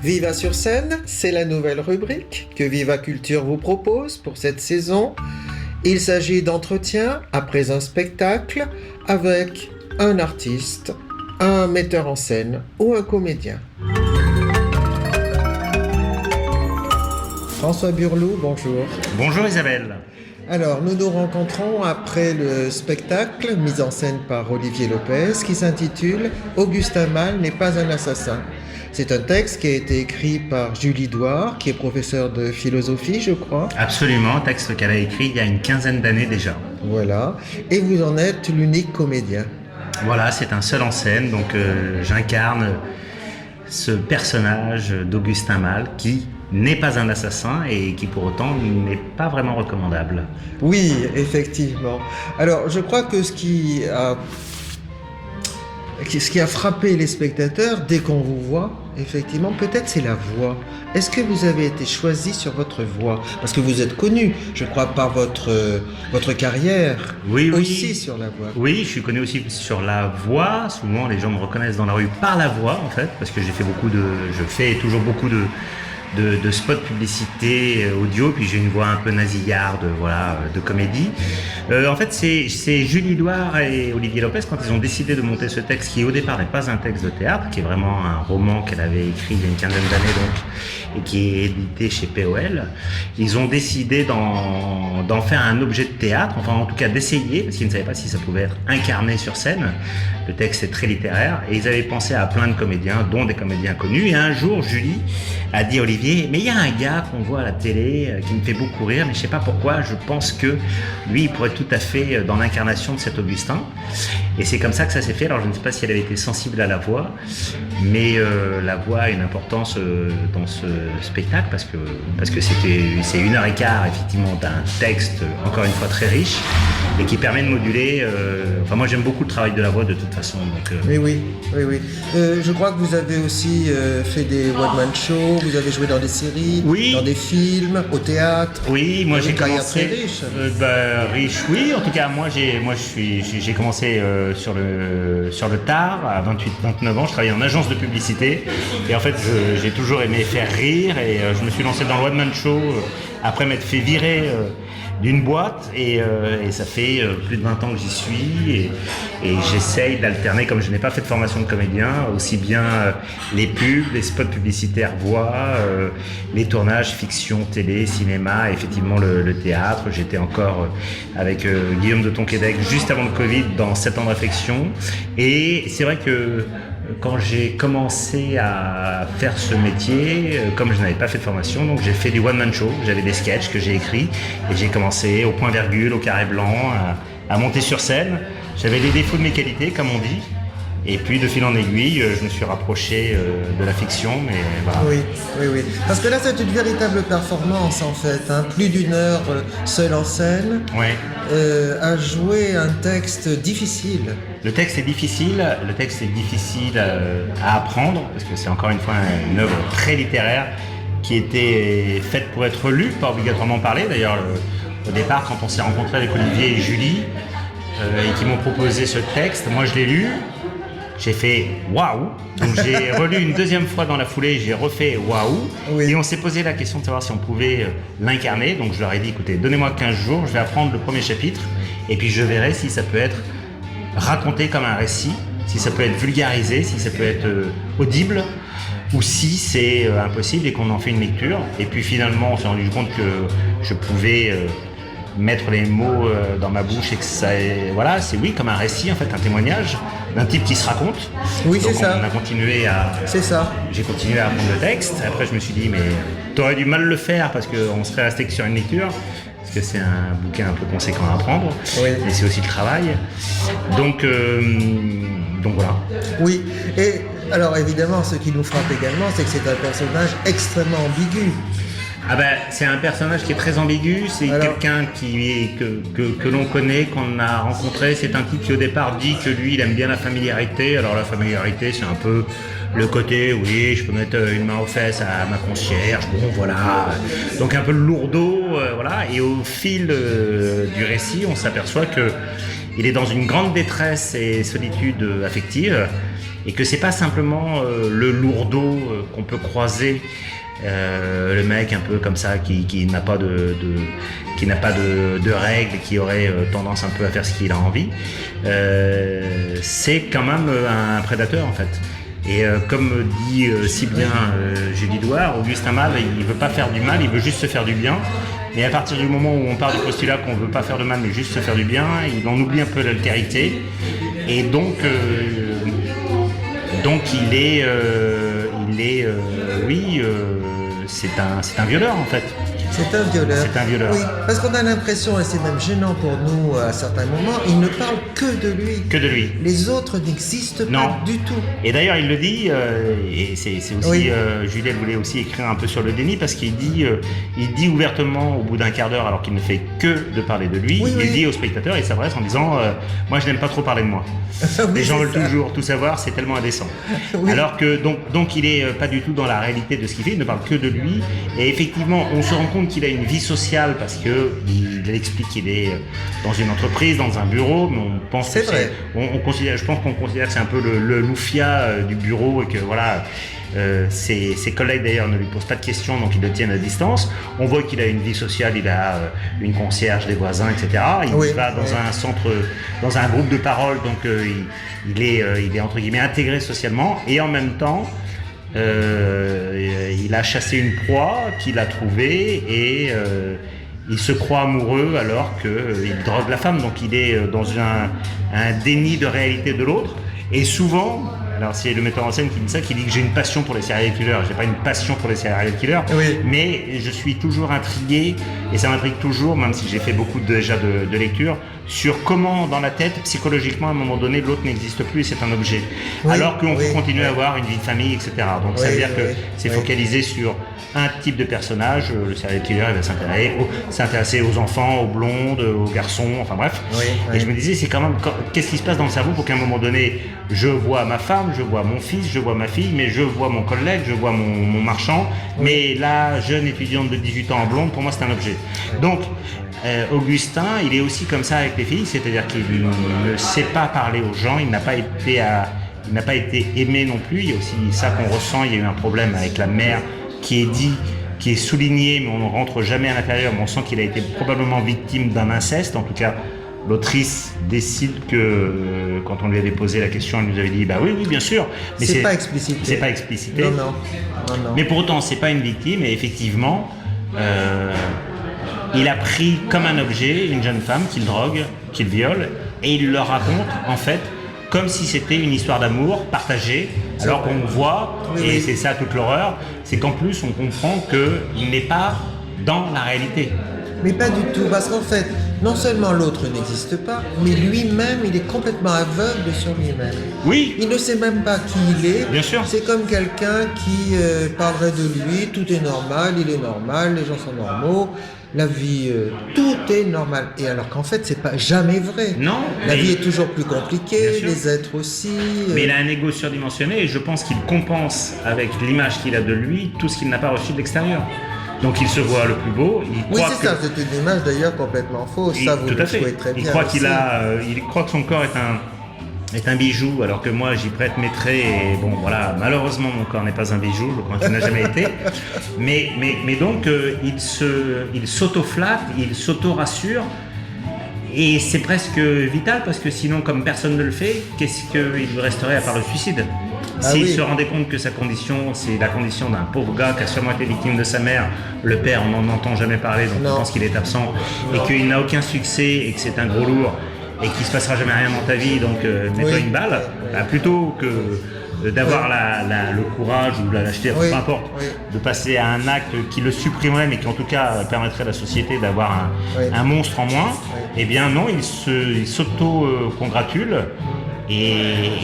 Viva sur scène, c'est la nouvelle rubrique que Viva Culture vous propose pour cette saison. Il s'agit d'entretiens après un spectacle avec un artiste, un metteur en scène ou un comédien. François Burlou, bonjour. Bonjour Isabelle. Alors, nous nous rencontrons après le spectacle mis en scène par Olivier Lopez qui s'intitule « Augustin Malle n'est pas un assassin ». C'est un texte qui a été écrit par Julie Douard, qui est professeure de philosophie, je crois. Absolument, un texte qu'elle a écrit il y a une quinzaine d'années déjà. Voilà, et vous en êtes l'unique comédien. Voilà, c'est un seul en scène, donc j'incarne ce personnage d'Augustin Malle qui n'est pas un assassin et qui pour autant n'est pas vraiment recommandable. Oui, effectivement. Alors, je crois que ce qui a frappé les spectateurs dès qu'on vous voit, effectivement, peut-être c'est la voix. Est-ce que vous avez été choisi sur votre voix? Parce que vous êtes connu, je crois, par votre carrière, oui, aussi sur la voix. Oui, je suis connu aussi sur la voix. Souvent, les gens me reconnaissent dans la rue par la voix, en fait, parce que je fais toujours beaucoup de spots publicité audio, puis j'ai une voix un peu nasillarde, voilà, de comédie. En fait, c'est Julie Douard et Olivier Lopez, quand ils ont décidé de monter ce texte, qui au départ n'est pas un texte de théâtre, qui est vraiment un roman qu'elle avait écrit il y a une quinzaine d'années donc, et qui est édité chez POL, ils ont décidé d'en faire un objet de théâtre, enfin en tout cas d'essayer, parce qu'ils ne savaient pas si ça pouvait être incarné sur scène. Le texte est très littéraire, et ils avaient pensé à plein de comédiens, dont des comédiens connus, et un jour, Julie a dit à Olivier, mais il y a un gars qu'on voit à la télé qui me fait beaucoup rire, mais je sais pas pourquoi, je pense que lui, il pourrait être tout à fait dans l'incarnation de cet Augustin. Et c'est comme ça que ça s'est fait. Alors je ne sais pas si elle avait été sensible à la voix, mais la voix a une importance dans ce spectacle parce que c'est 1h15 effectivement d'un texte encore une fois très riche et qui permet de moduler. Enfin moi j'aime beaucoup le travail de la voix de toute façon. Donc, Oui. Je crois que vous avez aussi fait des one-man shows, vous avez joué dans des séries, oui. Dans des films, au théâtre. Oui, moi j'ai commencé. Très riche. Riche, oui. En tout cas, moi j'ai commencé sur le tard à 28-29 ans. Je travaillais en agence de publicité et en fait j'ai toujours aimé faire rire et je me suis lancé dans le one man show après m'être fait virer d'une boîte et ça fait plus de 20 ans que j'y suis et j'essaye d'alterner, comme je n'ai pas fait de formation de comédien, aussi bien les pubs, les spots publicitaires voix, les tournages fiction, télé, cinéma, et effectivement le théâtre. J'étais encore avec Guillaume de Tonquédec juste avant le Covid dans 7 ans de réflexion et c'est vrai que quand j'ai commencé à faire ce métier, comme je n'avais pas fait de formation, donc j'ai fait du one-man show, j'avais des sketchs que j'ai écrits et j'ai commencé au point virgule, au carré blanc, à monter sur scène. J'avais les défauts de mes qualités, comme on dit, et puis de fil en aiguille, je me suis rapproché de la fiction, mais voilà. Oui. Parce que là, c'est une véritable performance en fait, hein. Plus d'une heure seul en scène, Ouais. À jouer un texte difficile. Le texte est difficile à apprendre, parce que c'est encore une fois une œuvre très littéraire qui était faite pour être lue, pas obligatoirement parlée. D'ailleurs, au départ, quand on s'est rencontrés avec Olivier et Julie, et qui m'ont proposé ce texte, moi je l'ai lu, j'ai fait waouh, donc j'ai relu une deuxième fois dans la foulée, j'ai refait waouh, Oui. et on s'est posé la question de savoir si on pouvait l'incarner. Donc je leur ai dit, écoutez, donnez-moi 15 jours, je vais apprendre le premier chapitre, et puis je verrai si ça peut être raconté comme un récit, si ça peut être vulgarisé, si ça peut être audible, ou si c'est impossible et qu'on en fait une lecture. Et puis finalement, on s'est rendu compte que je pouvais mettre les mots dans ma bouche et que ça, voilà, c'est oui comme un récit en fait, un témoignage d'un type qui se raconte. Oui, donc c'est ça. On a continué à. C'est ça. J'ai continué à apprendre le texte. Après, je me suis dit, mais t'aurais dû mal le faire parce qu'on serait resté que sur une lecture. Parce que c'est un bouquin un peu conséquent à apprendre, Oui. mais c'est aussi le travail. Donc voilà. Oui, et alors évidemment, ce qui nous frappe également, c'est que c'est un personnage extrêmement ambigu. Ah ben, c'est un personnage qui est très ambigu, c'est quelqu'un que l'on connaît, qu'on a rencontré. C'est un type qui au départ dit que lui, il aime bien la familiarité. Alors la familiarité, c'est un peu le côté, oui, je peux mettre une main aux fesses à ma concierge, bon voilà. Donc un peu le lourdeau, voilà. Et au fil du récit, on s'aperçoit que il est dans une grande détresse et solitude affective. et que c'est pas simplement le lourdeau qu'on peut croiser, le mec un peu comme ça qui n'a pas de règles et qui aurait tendance un peu à faire ce qu'il a envie. C'est quand même un prédateur en fait. Et comme dit si bien Julie Douard, Augustin Malle, il veut pas faire du mal, il veut juste se faire du bien. Et à partir du moment où on part du postulat qu'on veut pas faire de mal mais juste se faire du bien, il en oublie un peu l'altérité. Et donc c'est un violeur en fait. C'est un violeur. C'est un violeur. Oui, parce qu'on a l'impression, et c'est même gênant pour nous à certains moments, il ne parle que de lui. Que de lui. Les autres n'existent Non. pas du tout. Et d'ailleurs, il le dit, et c'est aussi, Oui. Juliette voulait aussi écrire un peu sur le déni, parce qu'il dit, il dit ouvertement au bout d'un quart d'heure, alors qu'il ne fait que de parler de lui, Oui, il oui. dit au spectateur, il s'adresse en disant, moi je n'aime pas trop parler de moi. Oui, Les gens c'est veulent ça. toujours tout savoir, c'est tellement indécent. Oui. Alors que donc il est pas du tout dans la réalité de ce qu'il fait, il ne parle que de lui. Et effectivement, on se rend compte qu'il a une vie sociale parce que il explique qu'il est dans une entreprise, dans un bureau, mais on pense C'est que vrai. on considère, je pense qu'on considère que c'est un peu le loufia du bureau et que voilà. Ses collègues d'ailleurs ne lui posent pas de questions, donc ils le tiennent à distance. On voit qu'il a une vie sociale, il a une concierge, des voisins, etc. Il Oui, va dans oui. un centre, dans un groupe de parole, donc il est entre guillemets intégré socialement, et en même temps il a chassé une proie qu'il a trouvée et il se croit amoureux alors qu'il drogue la femme, donc il est dans un déni de réalité de l'autre. Et souvent, alors c'est le metteur en scène qui dit ça, qui dit que j'ai une passion pour les serial killers. J'ai pas une passion pour les serial killers, Oui. mais je suis toujours intrigué, et ça m'intrigue toujours, même si j'ai fait beaucoup déjà de lectures, sur comment dans la tête, psychologiquement, à un moment donné, l'autre n'existe plus et c'est un objet. Oui, Alors qu'on oui, peut continuer à oui. avoir une vie de famille, etc. Donc ça Oui, veut dire que oui, c'est oui. focalisé sur un type de personnage. Le serial killer, il va s'intéresser aux enfants, aux blondes, aux garçons, enfin bref. Oui, Et oui. je me disais, c'est quand même, qu'est-ce qui se passe dans le cerveau pour qu'à un moment donné, je vois ma femme, je vois mon fils, je vois ma fille, mais je vois mon collègue, je vois mon marchand, mais la jeune étudiante de 18 ans en blonde, pour moi c'est un objet. Donc, Augustin, il est aussi comme ça avec les filles, c'est-à-dire qu'il ne sait pas parler aux gens, il n'a pas été aimé non plus. Il y a aussi ça qu'on ressent, il y a eu un problème avec la mère qui est dit, qui est souligné, mais on ne rentre jamais à l'intérieur, mais on sent qu'il a été probablement victime d'un inceste. En tout cas, l'autrice décide que, quand on lui avait posé la question, elle nous avait dit, bah oui, bien sûr. Mais C'est pas explicité. C'est pas explicité. Non. Mais pour autant, c'est pas une victime, et effectivement, il a pris comme un objet une jeune femme qu'il drogue, qu'il viole, et il leur raconte, en fait, comme si c'était une histoire d'amour partagée, alors qu'on voit, Oui, et oui. c'est ça toute l'horreur, c'est qu'en plus on comprend qu'il n'est pas dans la réalité. Mais pas du tout, parce qu'en fait, non seulement l'autre n'existe pas, mais lui-même, il est complètement aveugle sur lui-même. Oui, Il ne sait même pas qui il est. Bien sûr. C'est comme quelqu'un qui parlerait de lui, tout est normal, il est normal, les gens sont normaux, la vie, tout est normal. Et alors qu'en fait, c'est pas jamais vrai. Non, La mais- vie est toujours plus compliquée, Bien sûr. les êtres aussi. mais il a un ego surdimensionné, et je pense qu'il compense avec l'image qu'il a de lui tout ce qu'il n'a pas reçu de l'extérieur. Donc il se voit le plus beau, il Oui, croit c'est ça, c'est une image d'ailleurs complètement fausse. Ça, vous tout le à fait. trouvez très bien. Il croit aussi. il croit que son corps est un bijou, alors que moi j'y prête mes traits, et bon voilà, malheureusement mon corps n'est pas un bijou, je crois qu'il n'a jamais été. Mais donc il s'auto-flatte, il s'auto-rassure, et c'est presque vital, parce que sinon, comme personne ne le fait, qu'est-ce qu'il lui resterait à part le suicide? Ah S'il oui. se rendait compte que sa condition, c'est la condition d'un pauvre gars qui a sûrement été victime de sa mère, le père, on n'en entend jamais parler, donc Non. on pense qu'il est absent, et qu'il n'a aucun succès, et que c'est un gros lourd, et qu'il se passera jamais rien dans ta vie, donc mets-toi Oui. une balle, bah, plutôt que d'avoir le courage ou la lâcheté, Oui. peu importe, Oui. de passer à un acte qui le supprimerait, mais qui en tout cas permettrait à la société d'avoir Oui. un monstre en moins, Oui. eh bien non, il s'auto-congratule, et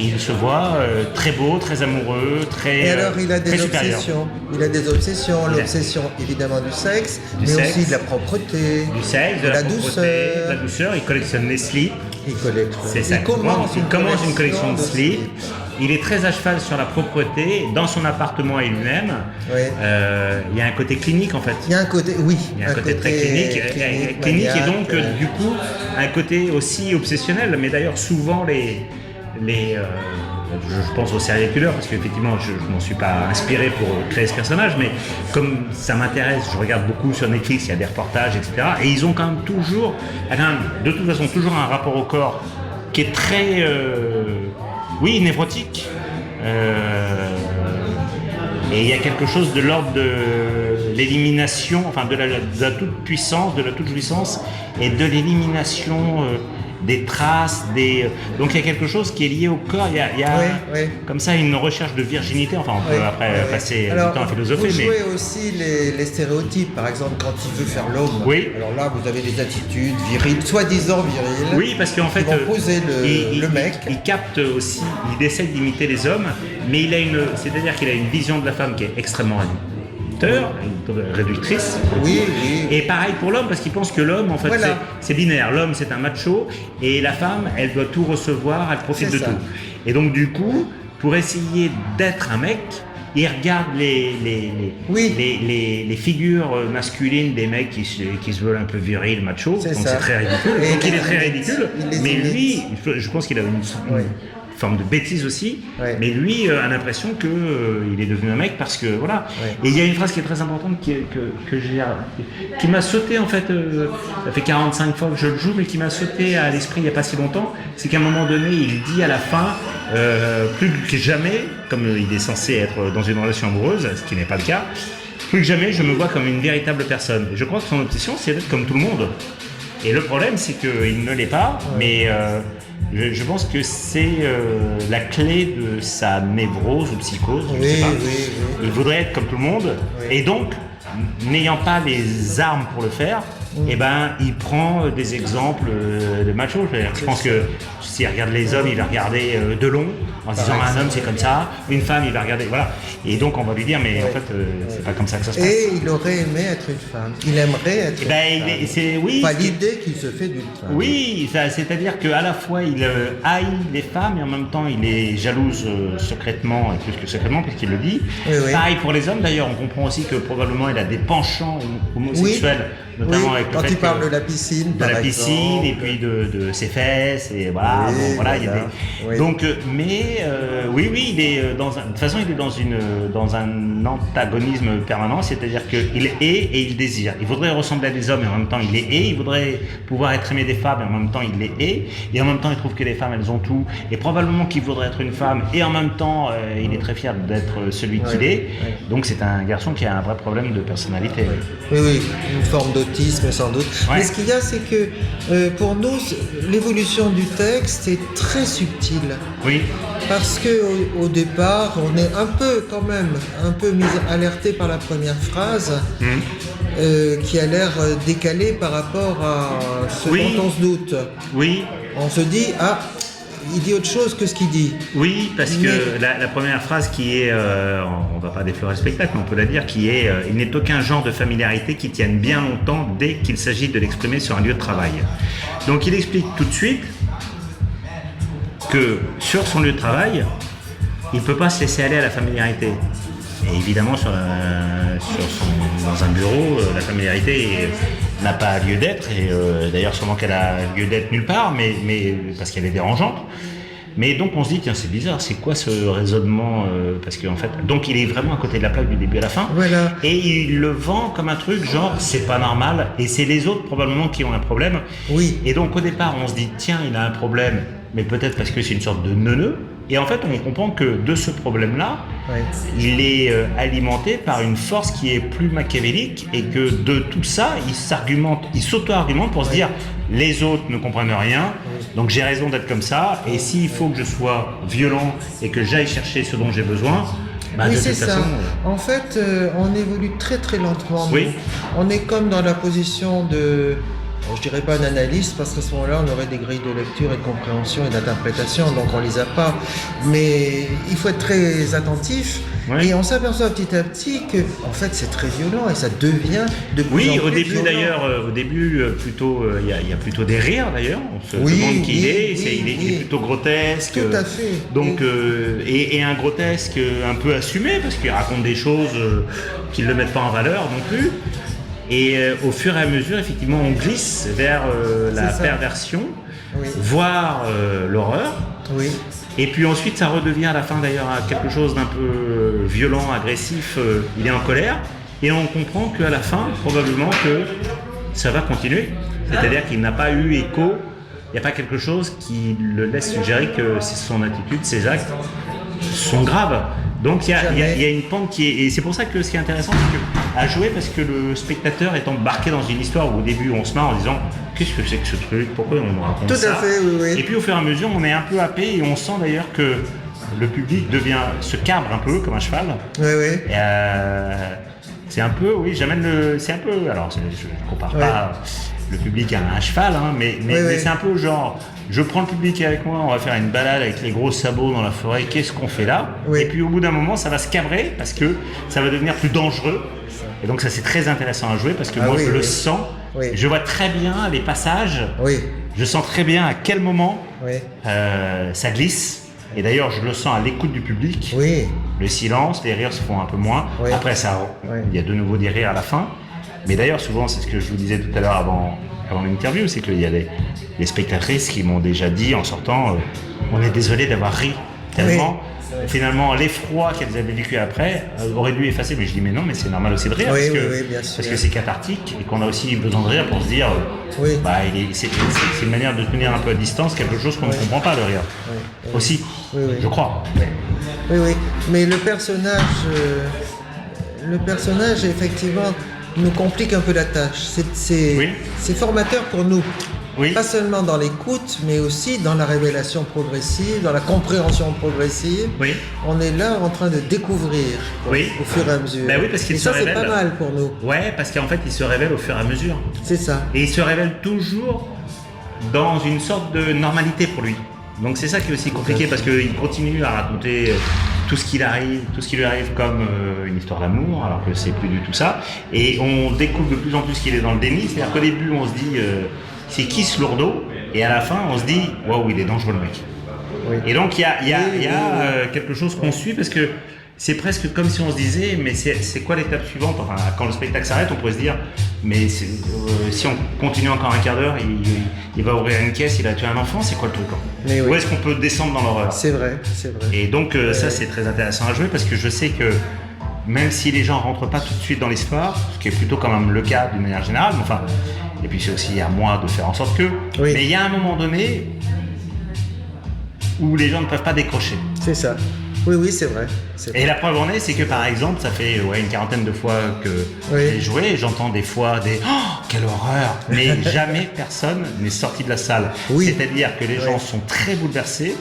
il se voit très beau, très amoureux, très Et alors, il a très des supérieur. obsessions. Il a des obsessions. Il a- L'obsession, évidemment, du sexe, Du mais sexe. aussi de la propreté, Du sexe, de la propreté, de la douceur, il collectionne les slips. Il collecte. C'est ça. Il commence une collection de slips. slips. Il est très à cheval sur la propreté dans son appartement et lui-même. Oui. Il y a un côté clinique en fait. Il y a un côté, oui. Il y a un côté très clinique, et maniaque, donc du coup un côté aussi obsessionnel. Mais d'ailleurs souvent je pense au serial killer parce qu'effectivement je m'en suis pas inspiré pour créer ce personnage, mais comme ça m'intéresse, je regarde beaucoup sur Netflix, il y a des reportages, etc. Et ils ont quand même toujours, de toute façon, toujours un rapport au corps qui est très, oui, névrotique. Et il y a quelque chose de l'ordre de l'élimination, enfin de la toute-puissance, de la toute-jouissance et de l'élimination des traces, donc il y a quelque chose qui est lié au corps, il y a comme ça une recherche de virginité, enfin on peut après passer du temps à philosopher. Vous jouez aussi les stéréotypes, par exemple quand il veut faire l'homme, alors là vous avez des attitudes viriles, soi-disant viriles, oui, parce qu'en fait, vont poser le mec. Il capte aussi, il essaie d'imiter les hommes, mais c'est-à-dire qu'il a une vision de la femme qui est extrêmement réductrice. Oui. Et pareil pour l'homme, parce qu'il pense que l'homme, en fait, c'est binaire. L'homme, c'est un macho, et la femme, elle doit tout recevoir, elle profite de tout. Et donc, du coup, pour essayer d'être un mec, il regarde les figures masculines des mecs qui se veulent un peu virils, macho, donc c'est très ridicule. Donc il est très ridicule, mais lui, je pense qu'il a une forme de bêtise aussi, mais lui a l'impression qu'il est devenu un mec parce que voilà. Et il y a une phrase qui est très importante qui m'a sauté en fait, ça fait 45 fois que je le joue, mais qui m'a sauté à l'esprit il n'y a pas si longtemps, c'est qu'à un moment donné il dit à la fin, plus que jamais, comme il est censé être dans une relation amoureuse, ce qui n'est pas le cas, plus que jamais je me vois comme une véritable personne. Et je crois que son obsession c'est d'être comme tout le monde. Et le problème c'est qu'il ne l'est pas, mais je pense que c'est la clé de sa névrose ou psychose, je ne sais pas. Il voudrait être comme tout le monde, et donc, n'ayant pas les armes pour le faire, eh ben, il prend des exemples de machos. Je pense que s'il regarde les hommes, il va regarder de long, en se disant un homme c'est comme ça, une femme il va regarder, voilà. Et donc on va lui dire mais en fait c'est pas comme ça que ça se passe. Et il aurait aimé être une femme. Il aimerait être une femme. Pas l'idée qu'il se fait d'une femme. Oui, c'est-à-dire qu'à la fois il haït les femmes et en même temps il est jalouse secrètement, et plus que secrètement puisqu'il le dit. Pareil pour les hommes d'ailleurs, on comprend aussi que probablement il a des penchants homosexuels. Notamment avec le quand fait il parle de la piscine, de la piscine et puis de ses fesses et voilà, bon, voilà, il y a des... Donc, mais il est de toute façon il est dans un antagonisme permanent, c'est-à-dire qu'il hait et il désire. Il voudrait ressembler à des hommes et en même temps il les hait. Il voudrait pouvoir être aimé des femmes et en même temps il les hait. Et en même temps il trouve que les femmes elles ont tout. Et probablement qu'il voudrait être une femme et en même temps il est très fier d'être celui qu'il est. Donc c'est un garçon qui a un vrai problème de personnalité. Oui, une forme d'autisme sans doute. Mais ce qu'il y a, c'est que pour nous, l'évolution du texte est très subtile. Oui. Parce qu'au départ, on est quand même un peu alerté par la première phrase qui a l'air décalée par rapport à ce dont on se doute. Oui. On se dit, il dit autre chose que ce qu'il dit. Oui, parce que la première phrase qui est, on ne va pas déflorer le spectacle, mais on peut la dire, qui est « Il n'est aucun genre de familiarité qui tienne bien longtemps dès qu'il s'agit de l'exprimer sur un lieu de travail ». Donc il explique tout de suite que sur son lieu de travail, il ne peut pas se laisser aller à la familiarité. Et évidemment, dans un bureau, la familiarité n'a pas lieu d'être, et d'ailleurs sûrement qu'elle a lieu d'être nulle part, mais parce qu'elle est dérangeante. Mais donc on se dit, tiens c'est bizarre, c'est quoi ce raisonnement parce qu'en fait, donc il est vraiment à côté de la plaque du début à la fin, et il le vend comme un truc genre c'est pas normal, et c'est les autres probablement qui ont un problème. Et donc au départ on se dit, tiens il a un problème, mais peut-être parce que c'est une sorte de neuneu. Et en fait, on comprend que de ce problème-là, il est alimenté par une force qui est plus machiavélique et que de tout ça, il s'auto-argumente pour se dire les autres ne comprennent rien, donc j'ai raison d'être comme ça, et s'il faut que je sois violent et que j'aille chercher ce dont j'ai besoin, c'est ça. En fait, on évolue très très lentement. On est comme dans la position de... Je dirais pas un analyste parce qu'à ce moment-là on aurait des grilles de lecture et de compréhension et d'interprétation, donc on les a pas. Mais il faut être très attentif et on s'aperçoit petit à petit que en fait c'est très violent et ça devient de plus en plus au début violent. D'ailleurs, au début plutôt il y a plutôt des rires d'ailleurs. On se demande qui il est. Il est plutôt grotesque. Tout à fait. Donc et un grotesque un peu assumé parce qu'il raconte des choses qui ne le mettent pas en valeur non plus. Et au fur et à mesure, effectivement, on glisse vers la perversion, voire l'horreur. Et puis ensuite, ça redevient à la fin d'ailleurs à quelque chose d'un peu violent, agressif. Il est en colère. Et on comprend qu'à la fin, probablement que ça va continuer. C'est-à-dire qu'il n'a pas eu écho. Il n'y a pas quelque chose qui le laisse suggérer que son attitude, ses actes sont graves. Donc il y a une pente qui est... Et c'est pour ça que ce qui est intéressant, c'est à jouer, parce que le spectateur est embarqué dans une histoire où au début on se marre en disant « Qu'est-ce que c'est que ce truc ? Pourquoi on me raconte ça ?» Tout à fait, oui. Et puis au fur et à mesure, on est un peu happé et on sent d'ailleurs que le public se cabre un peu comme un cheval. Oui. Et, c'est un peu, oui, c'est un peu... Alors je ne compare pas le public à un cheval, hein, mais c'est un peu genre... Je prends le public avec moi, on va faire une balade avec les gros sabots dans la forêt, qu'est-ce qu'on fait là ? Et puis au bout d'un moment, ça va se cabrer parce que ça va devenir plus dangereux. Et donc ça, c'est très intéressant à jouer parce que moi, je le sens. Je vois très bien les passages. Je sens très bien à quel moment ça glisse. Et d'ailleurs, je le sens à l'écoute du public. Le silence, les rires se font un peu moins. Après, il y a de nouveau des rires à la fin. Mais d'ailleurs, souvent, c'est ce que je vous disais tout à l'heure avant l'interview, c'est qu'il y a les spectatrices qui m'ont déjà dit en sortant on est désolé d'avoir ri tellement finalement l'effroi qu'elles avaient vécu après aurait dû effacer, mais je dis mais non, mais c'est normal aussi de rire parce que c'est cathartique et qu'on a aussi besoin de rire pour se dire c'est une manière de tenir un peu à distance quelque chose qu'on ne comprend pas, le rire aussi, je crois. Oui, mais le personnage effectivement nous complique un peu la tâche. C'est formateur pour nous. Pas seulement dans l'écoute, mais aussi dans la révélation progressive, dans la compréhension progressive. On est là en train de découvrir au fur et à mesure. Parce qu'il se révèle. C'est pas mal pour nous. Parce qu'en fait, il se révèle au fur et à mesure. C'est ça. Et il se révèle toujours dans une sorte de normalité pour lui. Donc c'est ça qui est aussi compliqué parce qu'il continue à raconter tout ce qui lui arrive comme une histoire d'amour, alors que c'est plus du tout ça. Et on découvre de plus en plus qu'il est dans le déni. C'est-à-dire qu'au début, on se dit c'est qui ce lourdeau ? Et à la fin, on se dit waouh, il est dangereux le mec. Et donc il y a quelque chose qu'on suit parce que c'est presque comme si on se disait mais c'est quoi l'étape suivante ? Enfin, quand le spectacle s'arrête, on pourrait se dire mais si on continue encore un quart d'heure, il va ouvrir une caisse, il a tué un enfant, c'est quoi le truc ? Où est-ce qu'on peut descendre dans l'horreur ? C'est vrai. Et donc ça, c'est très intéressant à jouer parce que je sais que même si les gens rentrent pas tout de suite dans l'histoire, ce qui est plutôt quand même le cas d'une manière générale, enfin, et puis c'est aussi à moi de faire en sorte que, mais il y a un moment donné où les gens ne peuvent pas décrocher. C'est ça. Oui, c'est vrai. Et la preuve en est, c'est que par exemple, ça fait une quarantaine de fois que j'ai joué et j'entends des fois des « Oh, quelle horreur !» Mais jamais personne n'est sorti de la salle. C'est-à-dire que les gens sont très bouleversés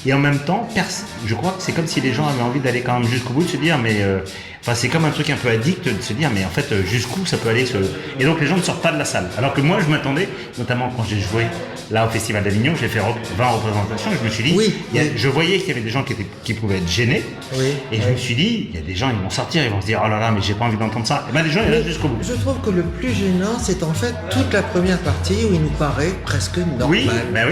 et en même temps, je crois que c'est comme si les gens avaient envie d'aller quand même jusqu'au bout, de se dire « mais c'est comme un truc un peu addict de se dire mais en fait jusqu'où ça peut aller Et donc les gens ne sortent pas de la salle. Alors que moi je m'attendais, notamment quand j'ai joué là au Festival d'Avignon, j'ai fait 20 représentations, je me suis dit, je voyais qu'il y avait des gens qui pouvaient être gênés, et je me suis dit, il y a des gens, ils vont sortir, ils vont se dire, oh là là, mais j'ai pas envie d'entendre ça. Et bien les gens, ils restent jusqu'au bout. Je trouve que le plus gênant, c'est en fait toute la première partie où il nous paraît presque normal. Mais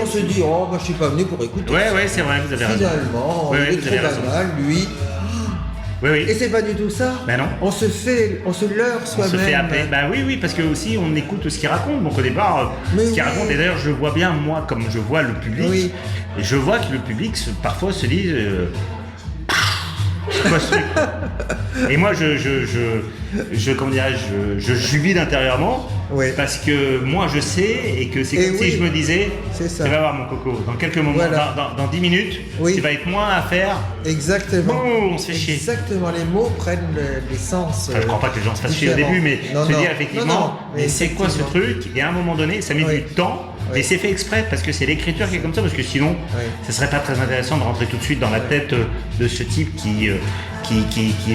on se dit, oh, je suis pas venu pour écouter. C'est vrai, vous avez raison. Finalement, il est trop banal, lui. Et c'est pas du tout ça. Ben non. On se leurre soi-même. On se fait happer. Parce que aussi on écoute ce qu'il raconte. Donc au départ, ce qu'il raconte. Et d'ailleurs, je vois bien moi comme je vois le public. Et je vois que le public parfois se dit. Quoi ce truc ? Et moi, je jubile intérieurement parce que moi je sais et que c'est comme si je me disais tu vas voir mon coco, dans quelques moments, dans 10 minutes, tu vas être moins à faire. Exactement. Oh, on se fait chier. Exactement, les mots prennent l'essence. Je crois pas que les gens se fassent chier au début, mais se dire effectivement, mais c'est quoi ce truc ? Et à un moment donné, ça met du temps. Et c'est fait exprès parce que c'est l'écriture qui est comme ça, parce que sinon, ce serait pas très intéressant de rentrer tout de suite dans la tête de ce type qui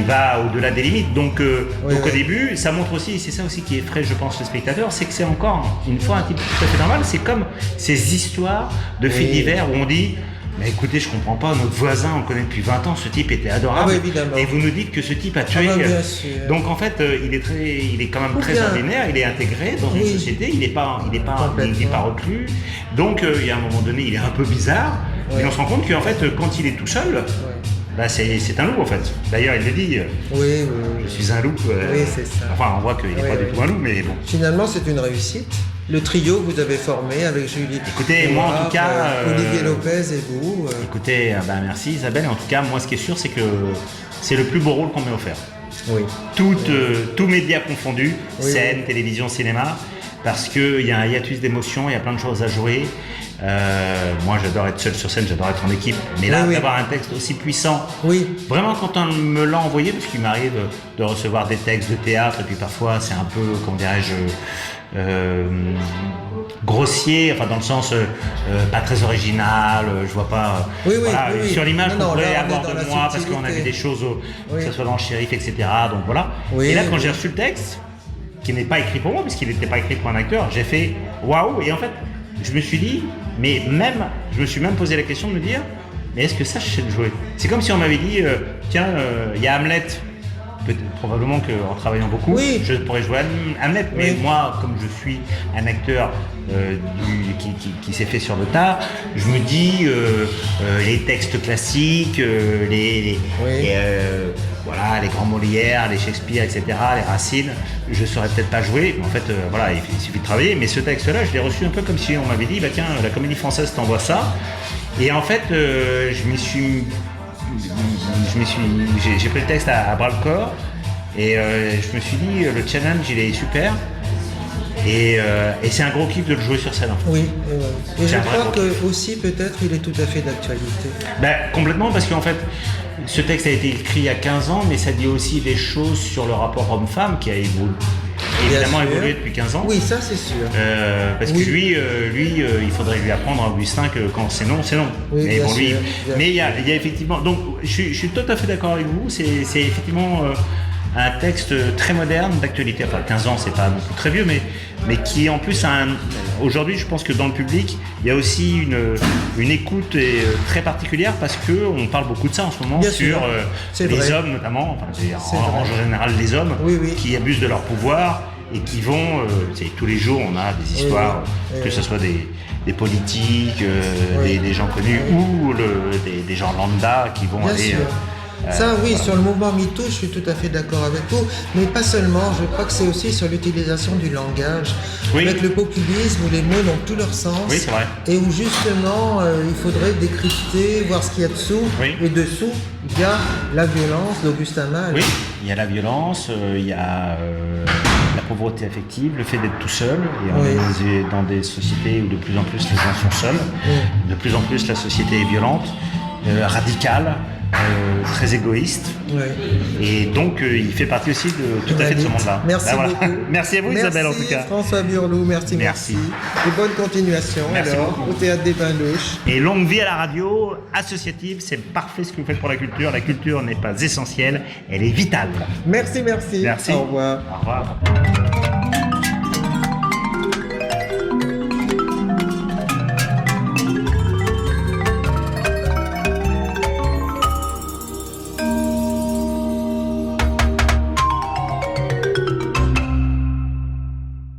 va au-delà des limites. Donc au début, ça montre aussi, c'est ça aussi qui effraie, je pense, le spectateur, c'est que c'est encore une fois un type tout à fait normal. C'est comme ces histoires de faits divers où on dit. Mais écoutez, je comprends pas, notre voisin, on le connaît depuis 20 ans, ce type était adorable. Et vous nous dites que ce type a tué. Donc en fait, il est quand même très ordinaire, il est intégré dans une société, il n'est pas reclus. Donc il y a un moment donné, il est un peu bizarre. Et on se rend compte qu'en fait, quand il est tout seul, c'est un loup en fait. D'ailleurs, il le dit. Je suis un loup. Oui, c'est ça. Enfin, on voit qu'il n'est pas du tout un loup, mais bon. Finalement, c'est une réussite. le trio que vous avez formé avec Julie. Écoutez, moi en tout cas... Olivier Lopez et vous. Écoutez, merci Isabelle. En tout cas, moi ce qui est sûr, c'est que c'est le plus beau rôle qu'on m'ait offert. Oui. Tous médias confondus, Oui, scène, oui. télévision, cinéma, parce qu'il y a un hiatus d'émotions, il y a plein de choses à jouer. Moi j'adore être seul sur scène, j'adore être en équipe, mais là Oui. d'avoir un texte aussi puissant, Oui. vraiment quand on me l'a envoyé, parce qu'il m'arrive de recevoir des textes de théâtre, et puis parfois c'est un peu, comment dirais-je, grossier, enfin dans le sens pas très original, je vois pas Oui, oui, voilà, oui, oui. sur l'image Non, qu'on non, pourrait là, on est avoir dans de la moi parce qu'on a vu subtilité. des choses Oui. que ce soit dans le shérif, etc. Donc voilà. Oui, et là quand oui. j'ai reçu le texte, qui n'est pas écrit pour moi puisqu'il n'était pas écrit pour un acteur, j'ai fait waouh, et en fait je me suis dit, je me suis même posé la question de me dire, mais est-ce que ça je sais le jouer? C'est comme si on m'avait dit, tiens, il y a Hamlet. Probablement qu'en travaillant beaucoup, Oui. je pourrais jouer Hamlet, mais Oui. moi, comme je suis un acteur qui s'est fait sur le tas, je me dis les textes classiques, voilà, les grands Molière, les Shakespeare, etc., les Racine, je saurais peut-être pas jouer, mais en fait, voilà, il suffit de travailler. Mais ce texte-là, je l'ai reçu un peu comme si on m'avait dit, bah tiens, la Comédie Française t'envoie ça, et en fait, j'ai pris le texte à bras le corps et je me suis dit le challenge il est super et c'est un gros kiff de le jouer sur scène en fait. Oui, et C'est je un vrai crois gros que aussi peut-être il est tout à fait d'actualité. Complètement, parce qu'en fait ce texte a été écrit il y a 15 ans, mais ça dit aussi des choses sur le rapport homme-femme qui a évidemment Bien sûr. évolué depuis 15 ans. Oui, ça c'est sûr. Parce Oui. que lui, il faudrait lui apprendre à Augustin que quand c'est non, c'est non. Oui, mais bien bon, lui, sûr, bien mais il y a effectivement. Donc, je suis tout à fait d'accord avec vous. C'est effectivement un texte très moderne, d'actualité. Enfin, 15 ans, c'est pas non plus très vieux, mais qui en plus aujourd'hui, je pense que dans le public, il y a aussi une écoute très particulière parce que on parle beaucoup de ça en ce moment Bien sur sûr. C'est les vrai. hommes notamment. Enfin, C'est en vrai. général, les hommes Oui, oui. qui abusent de leur pouvoir et qui vont, tous les jours on a des histoires, oui. que ce soit des politiques, Oui. des gens connus ou des gens lambda qui vont Bien aller... sûr. Ça, oui, voilà. sur le mouvement MeToo, je suis tout à fait d'accord avec vous, mais pas seulement, je crois que c'est aussi sur l'utilisation du langage, Oui. avec le populisme où les mots n'ont plus leur sens, Oui, c'est vrai. et où justement il faudrait décrypter, voir ce qu'il y a dessous, Oui. et dessous, il y a la violence d'Augustin Malle. Oui, il y a la violence, il y a la pauvreté affective, le fait d'être tout seul, et on Oui. est dans des sociétés où de plus en plus les gens sont seuls, de plus en plus la société est violente, radicale, très égoïste. Oui. Et donc, il fait partie aussi tout à fait de ce monde-là. Merci Ben voilà. beaucoup. Merci à vous, Isabelle, en tout cas. Merci François Burlou, merci. Merci. Et bonne continuation Merci alors beaucoup. au Théâtre des Bains-Louches. Et longue vie à la radio associative, c'est parfait ce que vous faites pour la culture. La culture n'est pas essentielle, elle est vitale. Merci, merci. Merci. Au revoir. Au revoir.